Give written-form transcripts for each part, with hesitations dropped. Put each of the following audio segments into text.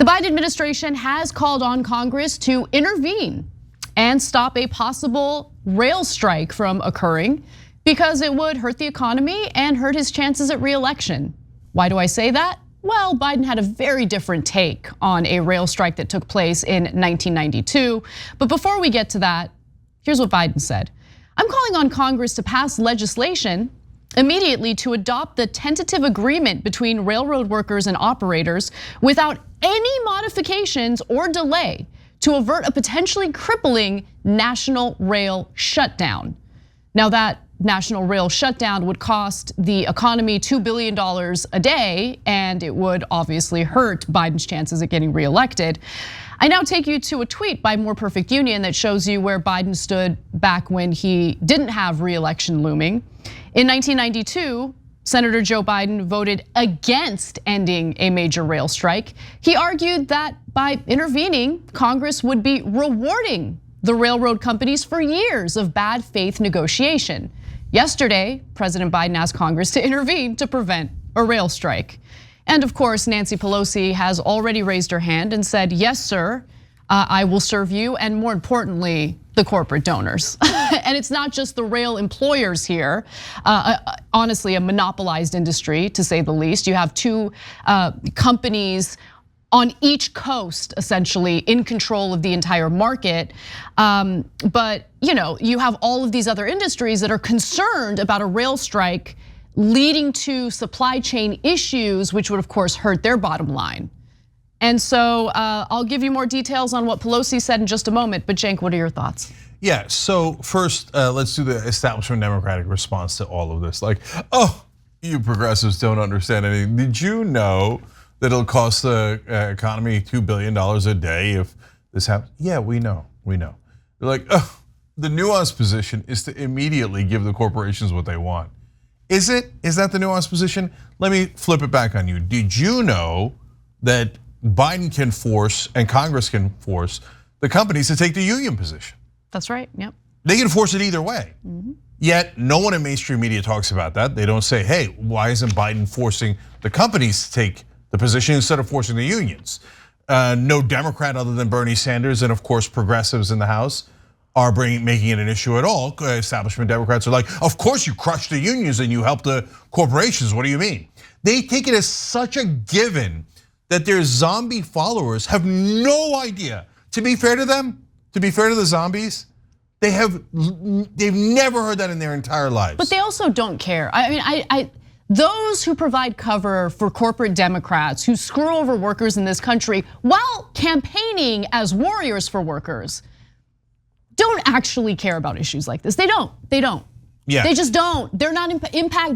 The Biden administration has called on Congress to intervene and stop a possible rail strike from occurring because it would hurt the economy and hurt his chances at re-election. Why do I say that? Well, Biden had a very different take on a rail strike that took place in 1992. But before we get to that, here's what Biden said. I'm calling on Congress to pass legislation immediately to adopt the tentative agreement between railroad workers and operators without any modifications or delay to avert a potentially crippling national rail shutdown. Now that national rail shutdown would cost the economy $2 billion a day, and it would obviously hurt Biden's chances at getting reelected. I now take you to a tweet by More Perfect Union that shows you where Biden stood back when he didn't have reelection looming. In 1992, Senator Joe Biden voted against ending a major rail strike. He argued that by intervening, Congress would be rewarding the railroad companies for years of bad faith negotiation. Yesterday, President Biden asked Congress to intervene to prevent a rail strike. And of course, Nancy Pelosi has already raised her hand and said, yes, sir, I will serve you, and more importantly, the corporate donors. And it's not just the rail employers here. Honestly, a monopolized industry, to say the least. You have two companies on each coast, essentially, in control of the entire market. But you have all of these other industries that are concerned about a rail strike leading to supply chain issues, which would of course hurt their bottom line. And so I'll give you more details on what Pelosi said in just a moment, but Cenk, what are your thoughts? Yeah, so first, let's do the establishment Democratic response to all of this. Like, oh, you progressives don't understand anything. Did you know that it'll cost the economy $2 billion a day if this happens? Yeah, we know. They're like, oh, the nuanced position is to immediately give the corporations what they want. Is it? Is that the nuanced position? Let me flip it back on you. Did you know that Biden can force and Congress can force the companies to take the union position? That's right, yep. They can force it either way. Yet no one in mainstream media talks about that. They don't say, hey, why isn't Biden forcing the companies to take the position instead of forcing the unions? No Democrat other than Bernie Sanders and of course progressives in the House are making it an issue at all. Establishment Democrats are like, of course you crush the unions and you help the corporations, what do you mean? They take it as such a given that their zombie followers have no idea. To be fair to them, to be fair to the zombies, they've never heard that in their entire lives. But they also don't care. I mean, those who provide cover for corporate Democrats who screw over workers in this country while campaigning as warriors for workers don't actually care about issues like this. They don't. Yeah. They just don't. They're not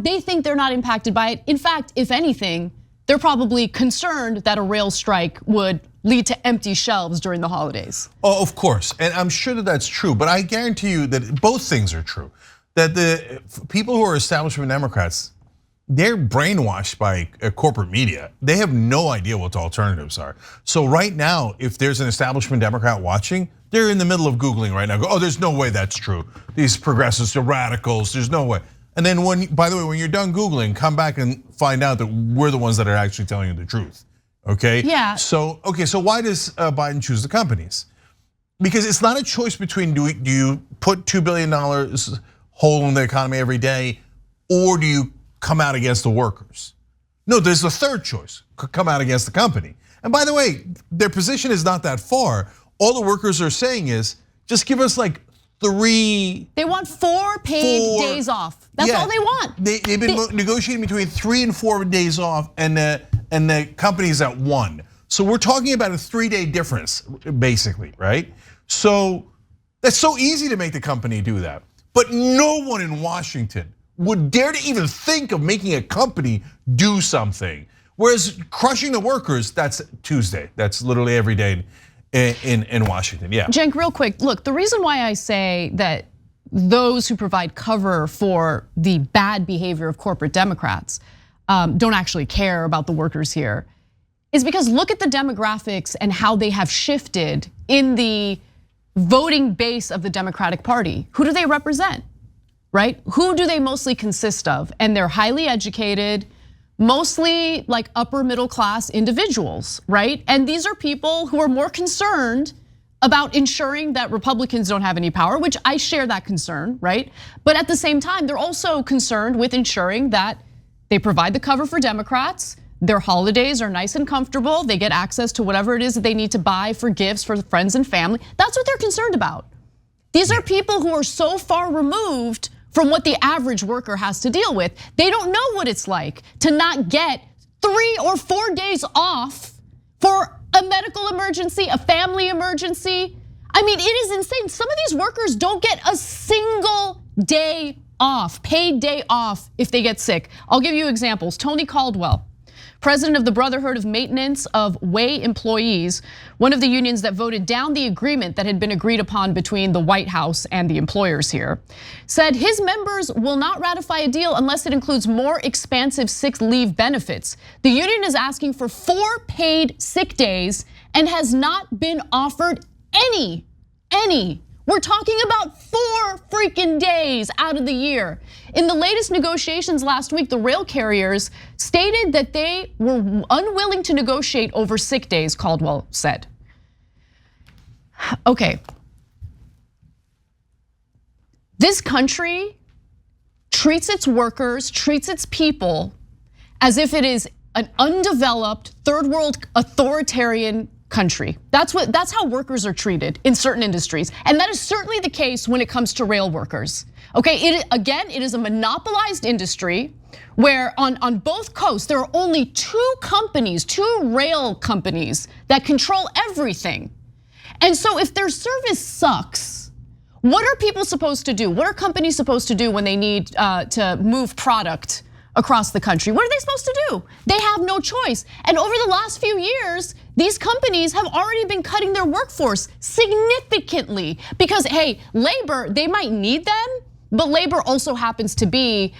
they think they're not impacted by it. In fact, if anything, they're probably concerned that a rail strike would lead to empty shelves during the holidays. Oh, of course, and I'm sure that that's true, but I guarantee you that both things are true. That the people who are establishment Democrats, they're brainwashed by corporate media. They have no idea what the alternatives are. So right now, if there's an establishment Democrat watching, they're in the middle of Googling right now. Go, oh, there's no way that's true. These progressives are radicals, there's no way. And then by the way, when you're done Googling, come back and find out that we're the ones that are actually telling you the truth, okay? Yeah. So why does Biden choose the companies? Because it's not a choice between do you put $2 billion hole in the economy every day, or do you come out against the workers? No, there's a third choice, come out against the company. And by the way, their position is not that far. All the workers are saying is, just give us like 3. They want 4 paid days off. That's all they want. They've been negotiating between 3 and 4 days off, and the company's at 1. So we're talking about a 3-day difference, basically, right? So that's so easy to make the company do that. But no one in Washington would dare to even think of making a company do something. Whereas crushing the workers, that's Tuesday. That's literally every day in Washington, yeah. Cenk, real quick, look, the reason why I say that those who provide cover for the bad behavior of corporate Democrats don't actually care about the workers here is because look at the demographics and how they have shifted in the voting base of the Democratic Party. Who do they represent, right? Who do they mostly consist of? And they're highly educated, mostly like upper middle class individuals, right? And these are people who are more concerned about ensuring that Republicans don't have any power, which I share that concern, right? But at the same time, they're also concerned with ensuring that they provide the cover for Democrats. Their holidays are nice and comfortable. They get access to whatever it is that they need to buy for gifts for friends and family. That's what they're concerned about. These are people who are so far removed from what the average worker has to deal with. They don't know what it's like to not get 3 or 4 days off for a medical emergency, a family emergency. I mean, it is insane. Some of these workers don't get a single day off, paid day off if they get sick. I'll give you examples. Tony Caldwell, president of the Brotherhood of Maintenance of Way Employees, one of the unions that voted down the agreement that had been agreed upon between the White House and the employers here, said his members will not ratify a deal unless it includes more expansive sick leave benefits. The union is asking for 4 paid sick days and has not been offered any. We're talking about 4 freaking days out of the year. In the latest negotiations last week, the rail carriers stated that they were unwilling to negotiate over sick days, Caldwell said. Okay. This country treats its workers, treats its people as if it is an undeveloped third world authoritarian country. That's how workers are treated in certain industries. And that is certainly the case when it comes to rail workers. Okay, it is a monopolized industry where on both coasts there are only 2 companies, 2 rail companies that control everything. And so if their service sucks, what are people supposed to do? What are companies supposed to do when they need to move product across the country? What are they supposed to do? They have no choice. And over the last few years, these companies have already been cutting their workforce significantly because, hey, labor, they might need them, but labor also happens to be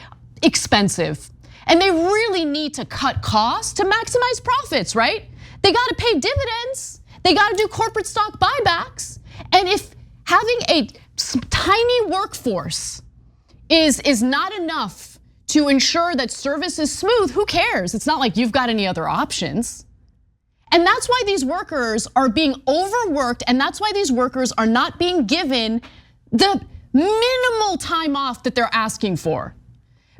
expensive. And they really need to cut costs to maximize profits, right? They gotta pay dividends, they gotta do corporate stock buybacks. And if having a tiny workforce is not enough to ensure that service is smooth, who cares? It's not like you've got any other options. And that's why these workers are being overworked, and that's why these workers are not being given the minimal time off that they're asking for.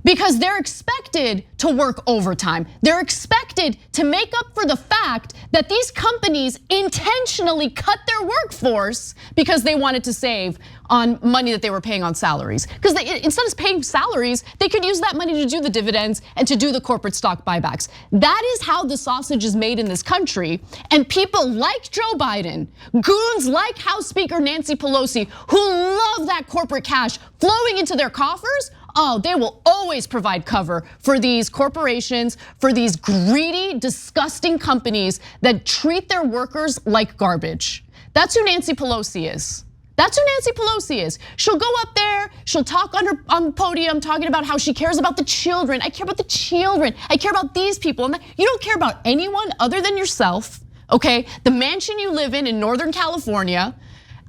Because they're expected to work overtime. They're expected to make up for the fact that these companies intentionally cut their workforce because they wanted to save on money that they were paying on salaries. Because instead of paying salaries, they could use that money to do the dividends and to do the corporate stock buybacks. That is how the sausage is made in this country. And people like Joe Biden, goons like House Speaker Nancy Pelosi, who love that corporate cash flowing into their coffers, oh, they will always provide cover for these corporations, for these greedy, disgusting companies that treat their workers like garbage. That's who Nancy Pelosi is. That's who Nancy Pelosi is. She'll go up there, she'll talk on the podium talking about how she cares about the children. I care about the children. I care about these people. And you don't care about anyone other than yourself, okay? The mansion you live in Northern California.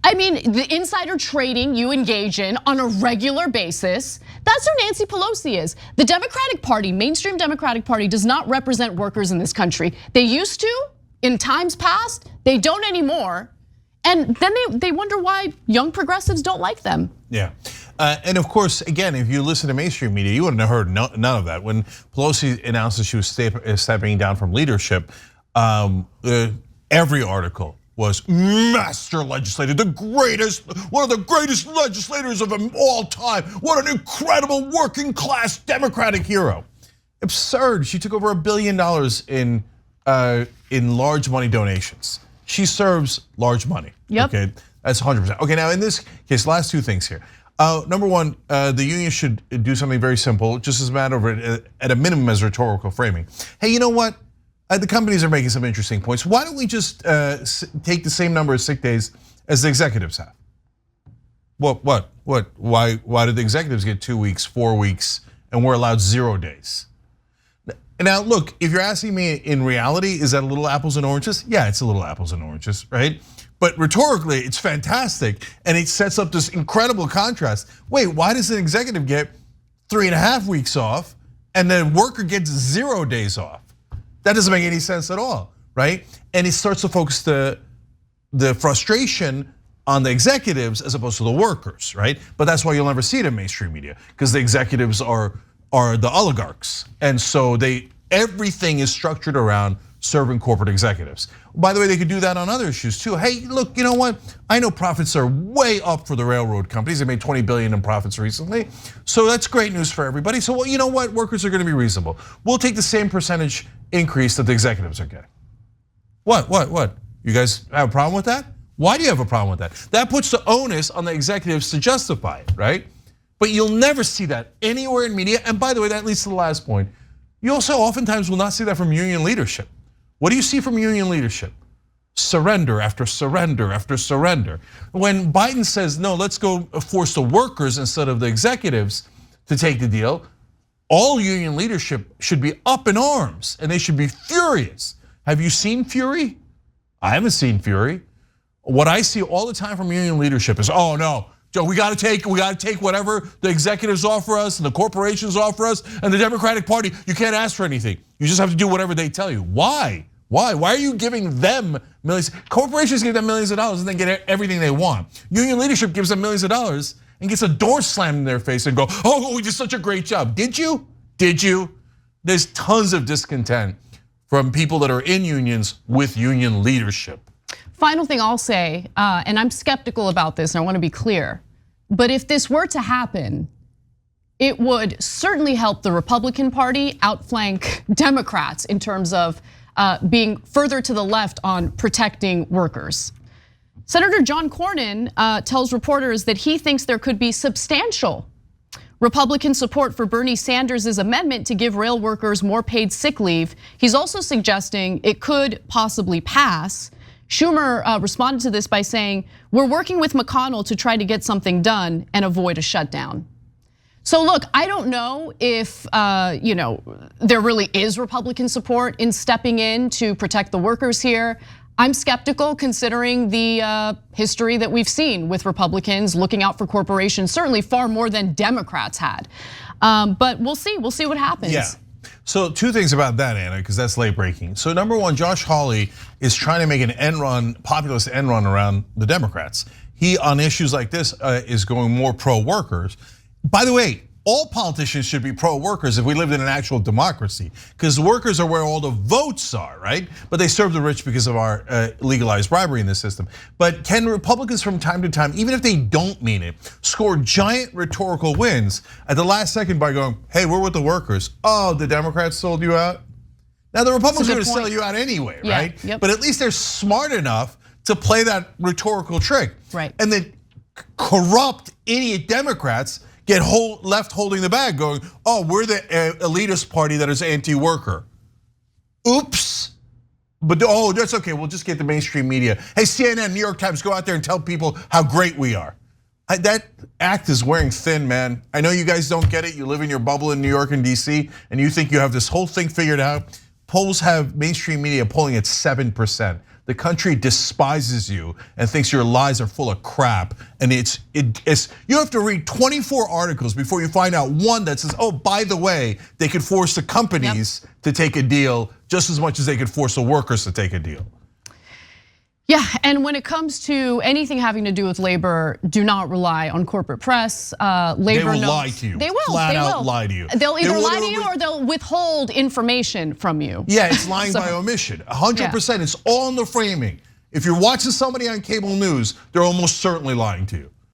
I mean, the insider trading you engage in on a regular basis, that's who Nancy Pelosi is. The Democratic Party, mainstream Democratic Party, does not represent workers in this country. They used to in times past, they don't anymore. And then they wonder why young progressives don't like them. Yeah, and of course, again, if you listen to mainstream media, you wouldn't have heard none of that. When Pelosi announced that she was stepping down from leadership, every article was master legislator, one of the greatest legislators of all time. What an incredible working class Democratic hero. Absurd. She took over $1 billion in large money donations. She serves large money. Yep. Okay, that's 100%. Okay, now in this case, last 2 things here. Number one, the union should do something very simple, just as a matter of at a minimum as rhetorical framing. Hey, you know what? The companies are making some interesting points. Why don't we just take the same number of sick days as the executives have? What? Why did the executives get 2 weeks, 4 weeks, and we're allowed 0 days? Now, look, if you're asking me in reality, is that a little apples and oranges? Yeah, it's a little apples and oranges, right? But rhetorically, it's fantastic, and it sets up this incredible contrast. Wait, why does an executive get 3.5 weeks off, and the worker gets 0 days off. That doesn't make any sense at all, right? And it starts to focus the frustration on the executives as opposed to the workers, right? But that's why you'll never see it in mainstream media, because the executives are the oligarchs. And so everything is structured around serving corporate executives. By the way, they could do that on other issues too. Hey, look, you know what? I know profits are way up for the railroad companies. They made 20 billion in profits recently. So that's great news for everybody. So, well, you know what? Workers are gonna be reasonable. We'll take the same percentage increase that the executives are getting. What? You guys have a problem with that? Why do you have a problem with that? That puts the onus on the executives to justify it, right? But you'll never see that anywhere in media. And by the way, that leads to the last point. You also oftentimes will not see that from union leadership. What do you see from union leadership? Surrender after surrender after surrender. When Biden says, no, let's go force the workers instead of the executives to take the deal, all union leadership should be up in arms and they should be furious. Have you seen fury? I haven't seen fury. What I see all the time from union leadership is, oh no, Joe, we got to take whatever the executives offer us and the corporations offer us, and the Democratic Party, you can't ask for anything. You just have to do whatever they tell you. Why? Why are you giving them millions? Corporations give them millions of dollars and then get everything they want. Union leadership gives them millions of dollars and gets a door slammed in their face and go, oh, we did such a great job. Did you? Did you? There's tons of discontent from people that are in unions with union leadership. Final thing I'll say, and I'm skeptical about this, and I want to be clear, but if this were to happen, it would certainly help the Republican Party outflank Democrats in terms of being further to the left on protecting workers. Senator John Cornyn tells reporters that he thinks there could be substantial Republican support for Bernie Sanders' amendment to give rail workers more paid sick leave. He's also suggesting it could possibly pass. Schumer responded to this by saying, we're working with McConnell to try to get something done and avoid a shutdown. So look, I don't know if there really is Republican support in stepping in to protect the workers here. I'm skeptical considering the history that we've seen with Republicans looking out for corporations, certainly far more than Democrats had. But we'll see what happens. Yeah. So 2 things about that, Anna, because that's late breaking. So number 1, Josh Hawley is trying to make an end run, populist end run around the Democrats. He, on issues like this, is going more pro-workers. By the way, all politicians should be pro-workers if we lived in an actual democracy, because workers are where all the votes are, right? But they serve the rich because of our legalized bribery in this system. But can Republicans from time to time, even if they don't mean it, score giant rhetorical wins at the last second by going, hey, we're with the workers. Oh, the Democrats sold you out? Now the Republicans are gonna sell you out anyway, right? Yep. But at least they're smart enough to play that rhetorical trick. Right. And then corrupt idiot Democrats get left holding the bag going, oh, we're the elitist party that is anti-worker. Oops. But oh, that's okay, we'll just get the mainstream media. Hey, CNN, New York Times, go out there and tell people how great we are. That act is wearing thin, man. I know you guys don't get it. You live in your bubble in New York and DC, and you think you have this whole thing figured out. Polls have mainstream media polling at 7%. The country despises you and thinks your lies are full of crap. And you have to read 24 articles before you find out one that says, oh, by the way, they could force the companies to take a deal just as much as they could force the workers to take a deal. Yeah, and when it comes to anything having to do with labor, do not rely on corporate press. Labor they will lie to you. They will. Flat out lie to you. They'll either lie to you or they'll withhold information from you. Yeah, it's lying by omission. 100%. It's all in the framing. If you're watching somebody on cable news, they're almost certainly lying to you.